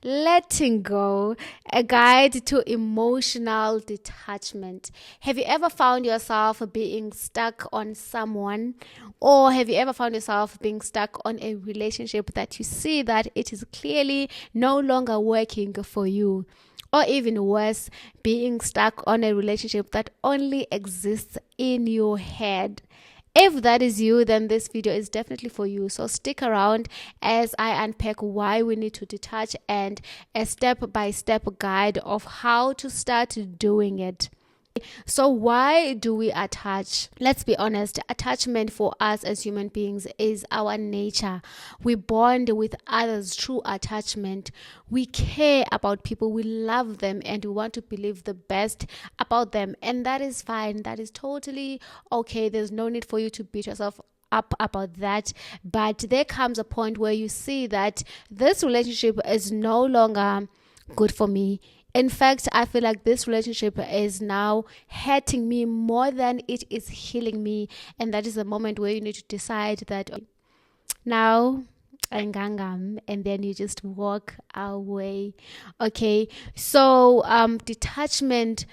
letting go, a guide to emotional detachment. Have you ever found yourself being stuck on someone, or have you ever found yourself being stuck on a relationship that you see that it is clearly no longer working for you? Or even worse, being stuck on a relationship that only exists in your head. If that is you, then this video is definitely for you. So stick around as I unpack why we need to detach and a step-by-step guide of how to start doing it. So why do we attach? Let's be honest, attachment for us as human beings is our nature. We bond with others through attachment. We care about people, we love them, and we want to believe the best about them. And that is fine. That is totally okay. There's no need for you to beat yourself up about that. But there comes a point where you see that this relationship is no longer good for me. In fact, I feel like this relationship is now hurting me more than it is healing me. And that is the moment where you need to decide that now and then you just walk away. Okay, so detachment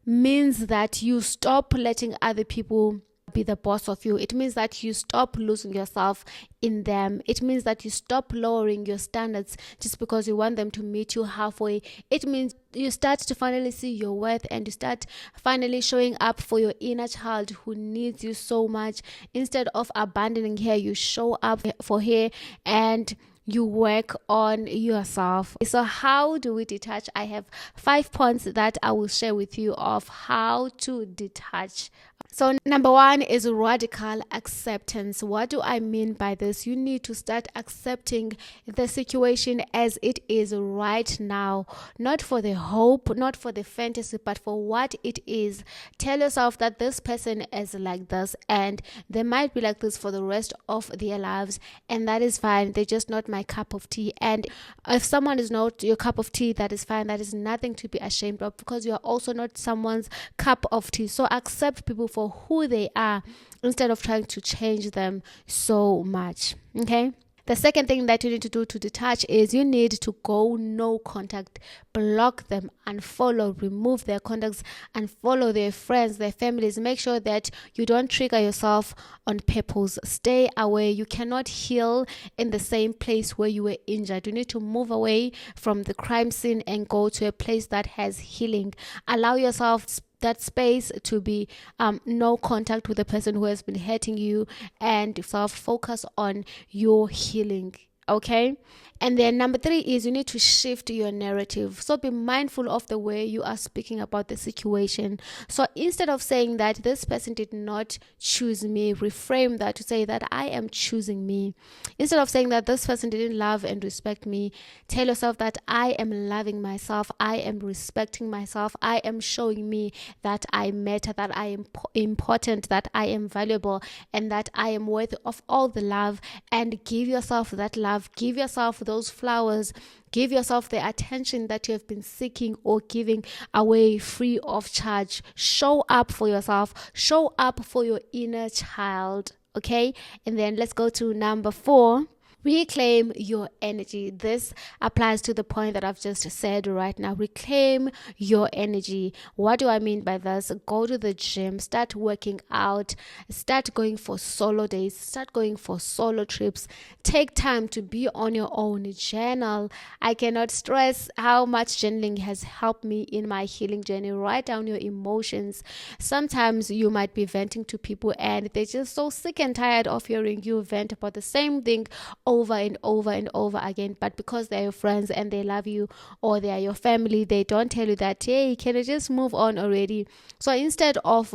means that you stop letting other people be the boss of you. It means that you stop losing yourself in them. It means that you stop lowering your standards just because you want them to meet you halfway. It means you start to finally see your worth, and you start finally showing up for your inner child who needs you so much. Instead of abandoning her, you show up for her and you work on yourself. So how do we detach? I have 5 points that I will share with you of how to detach. So number 1 is radical acceptance. What do I mean by this? You need to start accepting the situation as it is right now, not for the hope, not for the fantasy, but for what it is. Tell yourself that this person is like this, and they might be like this for the rest of their lives, and that is fine. They're just not my cup of tea. And if someone is not your cup of tea, that is fine. That is nothing to be ashamed of, because you are also not someone's cup of tea. So accept people for who they are instead of trying to change them so much. Okay. The second thing that you need to do to detach is you need to go no contact. Block them, unfollow, remove their contacts, unfollow their friends, their families. Make sure that you don't trigger yourself on purpose. Stay away. You cannot heal in the same place where you were injured. You need to move away from the crime scene and go to a place that has healing. Allow yourself that space to be no contact with the person who has been hurting you, and focus on your healing. Okay. And then number 3 is you need to shift your narrative. So be mindful of the way you are speaking about the situation. So instead of saying that this person did not choose me, reframe that to say that I am choosing me. Instead of saying that this person didn't love and respect me, tell yourself that I am loving myself, I am respecting myself, I am showing me that I matter, that I am important, that I am valuable, and that I am worthy of all the love. And give yourself that love. Give yourself those flowers. Give yourself the attention that you have been seeking or giving away free of charge. Show up for yourself. Show up for your inner child. Okay. And then let's go to number 4. Reclaim your energy. This applies to the point that I've just said right now. Reclaim your energy. What do I mean by this? Go to the gym, start working out, start going for solo days, start going for solo trips. Take time to be on your own. Journal. I cannot stress how much journaling has helped me in my healing journey. Write down your emotions. Sometimes you might be venting to people and they're just so sick and tired of hearing you vent about the same thing over and over and over again, but because they're your friends and they love you, or they are your family, they don't tell you that, hey, can you just move on already? So instead of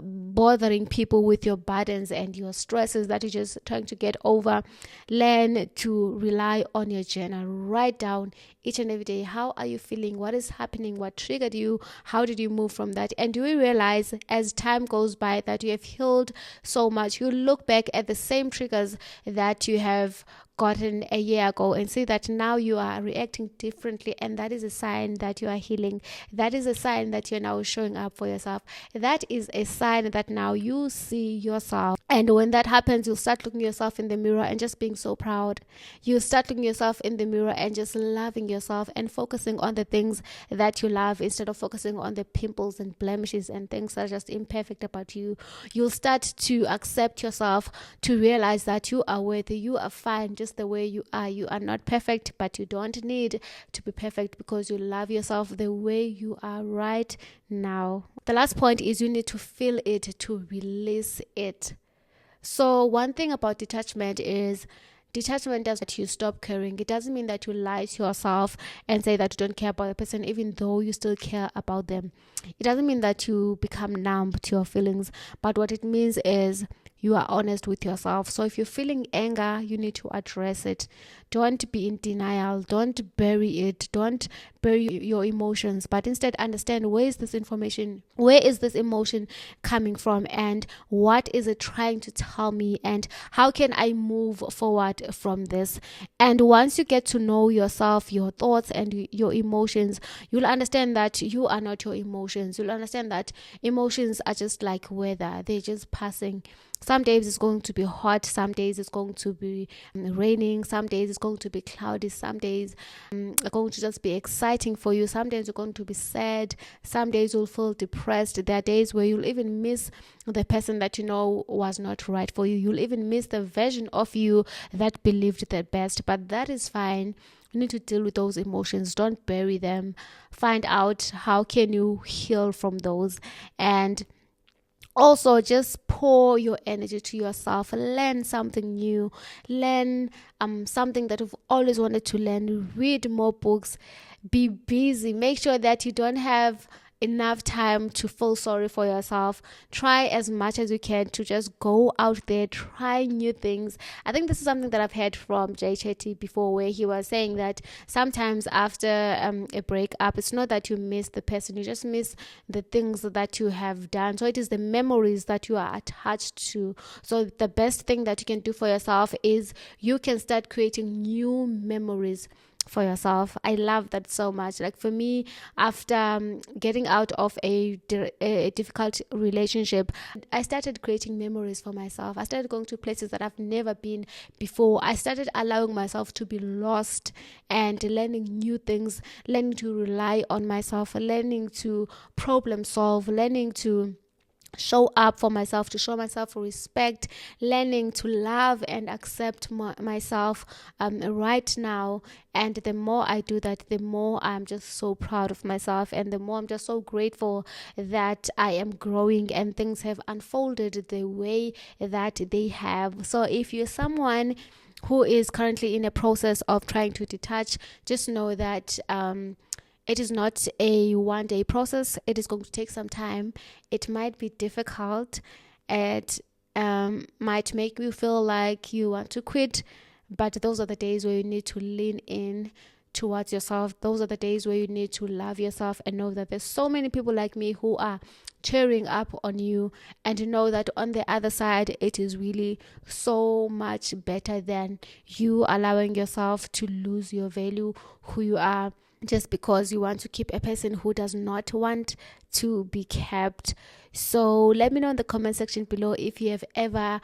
bothering people with your burdens and your stresses that you're just trying to get over, learn to rely on your journal. Write down each and every day, how are you feeling, what is happening, what triggered you, how did you move from that? And do you realize as time goes by that you have healed so much? You look back at the same triggers that you have gotten a year ago, and see that now you are reacting differently, and that is a sign that you are healing. That is a sign that you're now showing up for yourself. That is a sign that now you see yourself. And when that happens, you'll start looking yourself in the mirror and just being so proud. You start looking yourself in the mirror and just loving yourself and focusing on the things that you love instead of focusing on the pimples and blemishes and things that are just imperfect about you. You'll start to accept yourself, to realize that you are worthy, you are fine just the way you are. You are not perfect, but you don't need to be perfect because you love yourself the way you are right now. The last point is you need to feel it to release it. So one thing about detachment is detachment does that you stop caring. It doesn't mean that you lie to yourself and say that you don't care about the person even though you still care about them. It doesn't mean that you become numb to your feelings, but what it means is you are honest with yourself. So if you're feeling anger, you need to address it. Don't be in denial. Don't bury it. Don't bury your emotions, but instead understand where is this emotion coming from, and what is it trying to tell me, and how can I move forward from this. And once you get to know yourself, your thoughts and your emotions, you'll understand that you are not your emotions. You'll understand that emotions are just like weather. They're just passing. Some days it's going to be hot, some days it's going to be raining, some days it's going to be cloudy, some days are going to just be exciting for you, some days you're going to be sad, some days you'll feel depressed. There are days where you'll even miss the person that you know was not right for you. You'll even miss the version of you that believed the best, but that is fine. You need to deal with those emotions. Don't bury them. Find out how can you heal from those, and also just pour your energy to yourself. Learn something new. Learn something that you've always wanted to learn. Read more books. Be busy. Make sure that you don't have enough time to feel sorry for yourself. Try as much as you can to just go out there, try new things. I think this is something that I've heard from Jay Chetty before, where he was saying that sometimes after a breakup, it's not that you miss the person, you just miss the things that you have done. So it is the memories that you are attached to. So the best thing that you can do for yourself is you can start creating new memories for yourself. I love that so much. Like for me, after getting out of a difficult relationship, I started creating memories for myself. I started going to places that I've never been before. I started allowing myself to be lost and learning new things, learning to rely on myself, learning to problem solve, learning to show up for myself, to show myself respect, learning to love and accept myself right now. And the more I do that, the more I'm just so proud of myself, and the more I'm just so grateful that I am growing and things have unfolded the way that they have. So if you're someone who is currently in a process of trying to detach, just know that it is not a one-day process. It is going to take some time. It might be difficult. It might make you feel like you want to quit, but those are the days where you need to lean in towards yourself. Those are the days where you need to love yourself and know that there's so many people like me who are cheering up on you, and know that on the other side, it is really so much better than you allowing yourself to lose your value, who you are, just because you want to keep a person who does not want to be kept. So let me know in the comment section below if you have ever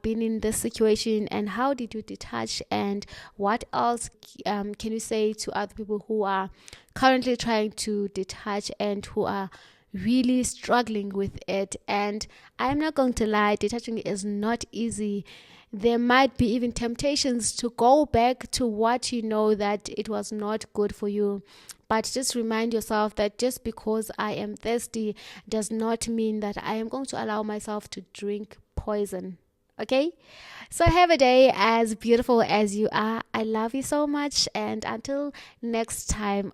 been in this situation, and how did you detach, and what else can you say to other people who are currently trying to detach and who are really struggling with it. And I'm not going to lie, detaching is not easy. There might be even temptations to go back to what you know that it was not good for you. But just remind yourself that just because I am thirsty does not mean that I am going to allow myself to drink poison. Okay? So have a day as beautiful as you are. I love you so much. And until next time.